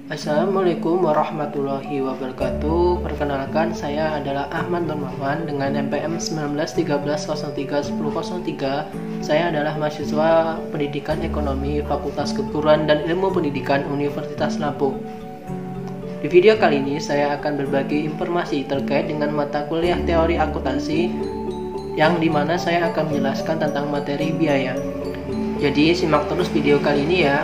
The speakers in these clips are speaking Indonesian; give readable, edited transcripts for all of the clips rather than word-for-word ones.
Assalamualaikum warahmatullahi wabarakatuh. Perkenalkan, saya adalah Ahmad Nurmawan dengan NPM 1913031003. Saya adalah mahasiswa Pendidikan Ekonomi Fakultas Keguruan dan Ilmu Pendidikan Universitas Lampung. Di video kali ini saya akan berbagi informasi terkait dengan mata kuliah teori akuntansi yang dimana saya akan menjelaskan tentang materi biaya. Jadi simak terus video kali ini ya.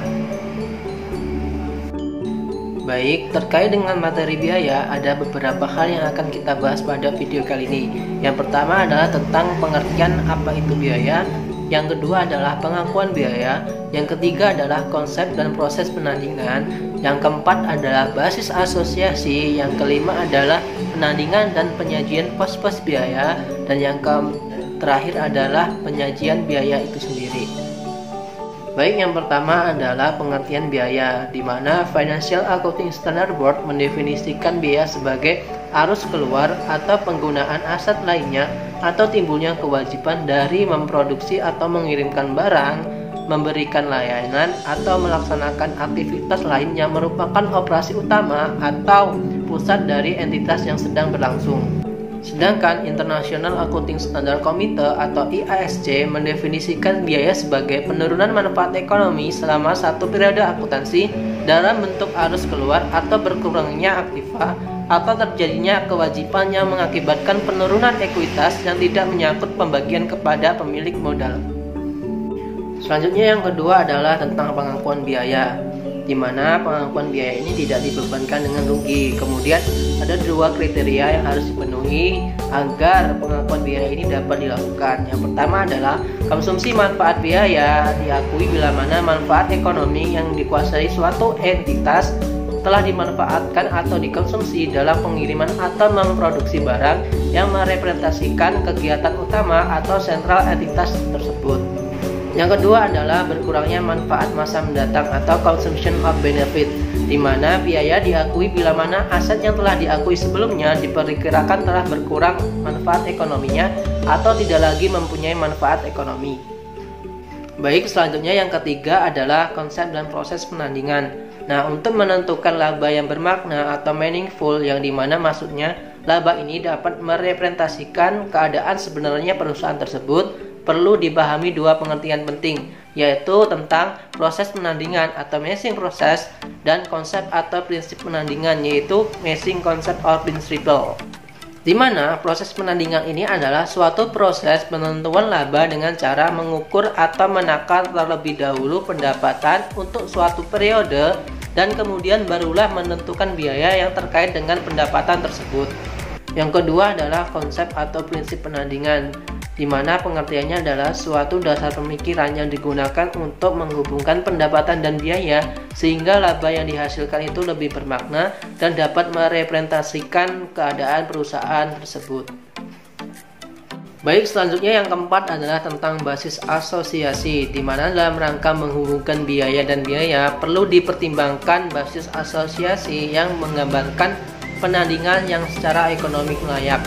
Baik, terkait dengan materi biaya, ada beberapa hal yang akan kita bahas pada video kali ini. Yang pertama adalah tentang pengertian apa itu biaya. Yang kedua adalah pengakuan biaya. Yang ketiga adalah konsep dan proses penandingan. Yang keempat adalah basis asosiasi. Yang kelima adalah penandingan dan penyajian pos-pos biaya. Dan yang terakhir adalah penyajian biaya itu sendiri. Baik, yang pertama adalah pengertian biaya, di mana Financial Accounting Standard Board mendefinisikan biaya sebagai arus keluar atau penggunaan aset lainnya atau timbulnya kewajiban dari memproduksi atau mengirimkan barang, memberikan layanan, atau melaksanakan aktivitas lain yang merupakan operasi utama atau pusat dari entitas yang sedang berlangsung. Sedangkan International Accounting Standard Committee atau IASC mendefinisikan biaya sebagai penurunan manfaat ekonomi selama satu periode akuntansi dalam bentuk arus keluar atau berkurangnya aktiva atau terjadinya kewajiban yang mengakibatkan penurunan ekuitas yang tidak menyangkut pembagian kepada pemilik modal. Selanjutnya yang kedua adalah tentang pengakuan biaya, di mana pengakuan biaya ini tidak dibebankan dengan rugi. Kemudian ada dua kriteria yang harus dipenuhi agar pengakuan biaya ini dapat dilakukan. Yang pertama adalah konsumsi manfaat biaya diakui bila mana manfaat ekonomi yang dikuasai suatu entitas telah dimanfaatkan atau dikonsumsi dalam pengiriman atau memproduksi barang yang merepresentasikan kegiatan utama atau sentral entitas tersebut. Yang kedua adalah berkurangnya manfaat masa mendatang atau consumption of benefit, di mana biaya diakui bila mana aset yang telah diakui sebelumnya diperkirakan telah berkurang manfaat ekonominya atau tidak lagi mempunyai manfaat ekonomi. Baik, selanjutnya yang ketiga adalah konsep dan proses penandingan. Nah, untuk menentukan laba yang bermakna atau meaningful, yang dimana maksudnya laba ini dapat merepresentasikan keadaan sebenarnya perusahaan tersebut, perlu dipahami dua pengertian penting, yaitu tentang proses penandingan atau matching proses dan konsep atau prinsip penandingan, yaitu matching concept or principle. Di mana proses penandingan ini adalah suatu proses penentuan laba dengan cara mengukur atau menakar terlebih dahulu pendapatan untuk suatu periode dan kemudian barulah menentukan biaya yang terkait dengan pendapatan tersebut. Yang kedua adalah konsep atau prinsip penandingan, di mana pengertiannya adalah suatu dasar pemikiran yang digunakan untuk menghubungkan pendapatan dan biaya sehingga laba yang dihasilkan itu lebih bermakna dan dapat merepresentasikan keadaan perusahaan tersebut. Baik, selanjutnya yang keempat adalah tentang basis asosiasi, di mana dalam rangka menghubungkan biaya dan biaya perlu dipertimbangkan basis asosiasi yang menggambarkan penandingan yang secara ekonomi layak.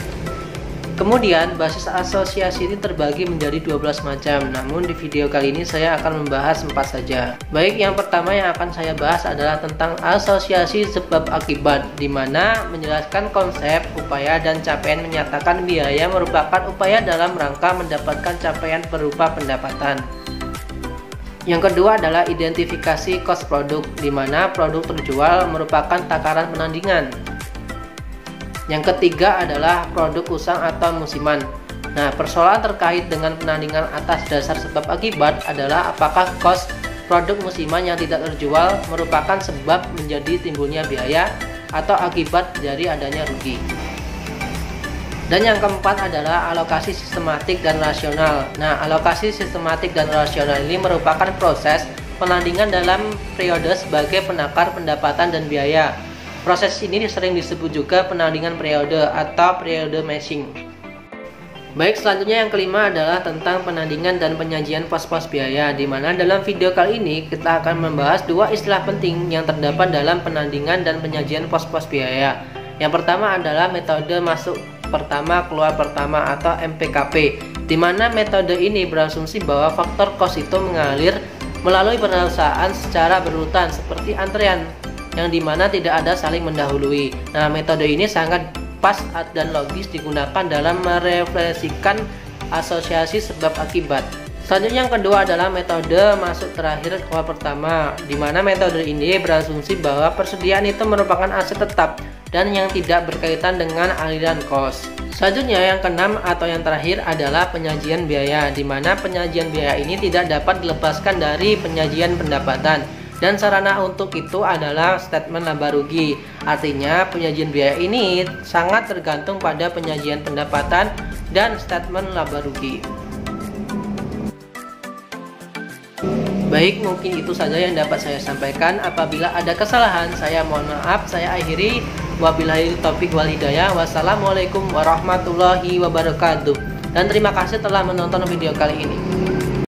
Kemudian basis asosiasi ini terbagi menjadi 12 macam, namun di video kali ini saya akan membahas 4 saja. Baik, yang pertama yang akan saya bahas adalah tentang asosiasi sebab akibat, di mana menjelaskan konsep, upaya, dan capaian menyatakan biaya merupakan upaya dalam rangka mendapatkan capaian berupa pendapatan. Yang kedua adalah identifikasi cost produk, di mana produk terjual merupakan takaran penandingan. Yang ketiga adalah produk usang atau musiman. Nah, persoalan terkait dengan penandingan atas dasar sebab akibat adalah apakah cost produk musiman yang tidak terjual merupakan sebab menjadi timbulnya biaya atau akibat dari adanya rugi. Dan yang keempat adalah alokasi sistematik dan rasional. Nah, alokasi sistematik dan rasional ini merupakan proses penandingan dalam periode sebagai penakar pendapatan dan biaya. Proses ini sering disebut juga penandingan periode atau periode matching. Baik, selanjutnya yang kelima adalah tentang penandingan dan penyajian pos-pos biaya, di mana dalam video kali ini kita akan membahas dua istilah penting yang terdapat dalam penandingan dan penyajian pos-pos biaya. Yang pertama adalah metode masuk pertama keluar pertama atau MPKP, di mana metode ini berasumsi bahwa faktor cost itu mengalir melalui perusahaan secara berurutan seperti antrean yang dimana tidak ada saling mendahului. Nah, metode ini sangat pas dan logis digunakan dalam merefleksikan asosiasi sebab akibat. Selanjutnya yang kedua adalah metode masuk terakhir keluar pertama, di mana metode ini berasumsi bahwa persediaan itu merupakan aset tetap dan yang tidak berkaitan dengan aliran kos. Selanjutnya yang keenam atau yang terakhir adalah penyajian biaya, di mana penyajian biaya ini tidak dapat dilepaskan dari penyajian pendapatan. Dan sarana untuk itu adalah statement laba rugi. Artinya penyajian biaya ini sangat tergantung pada penyajian pendapatan dan statement laba rugi. Baik, mungkin itu saja yang dapat saya sampaikan. Apabila ada kesalahan, saya mohon maaf. Saya akhiri. Wabillahi taufiq wal hidayah. Wassalamualaikum warahmatullahi wabarakatuh. Dan terima kasih telah menonton video kali ini.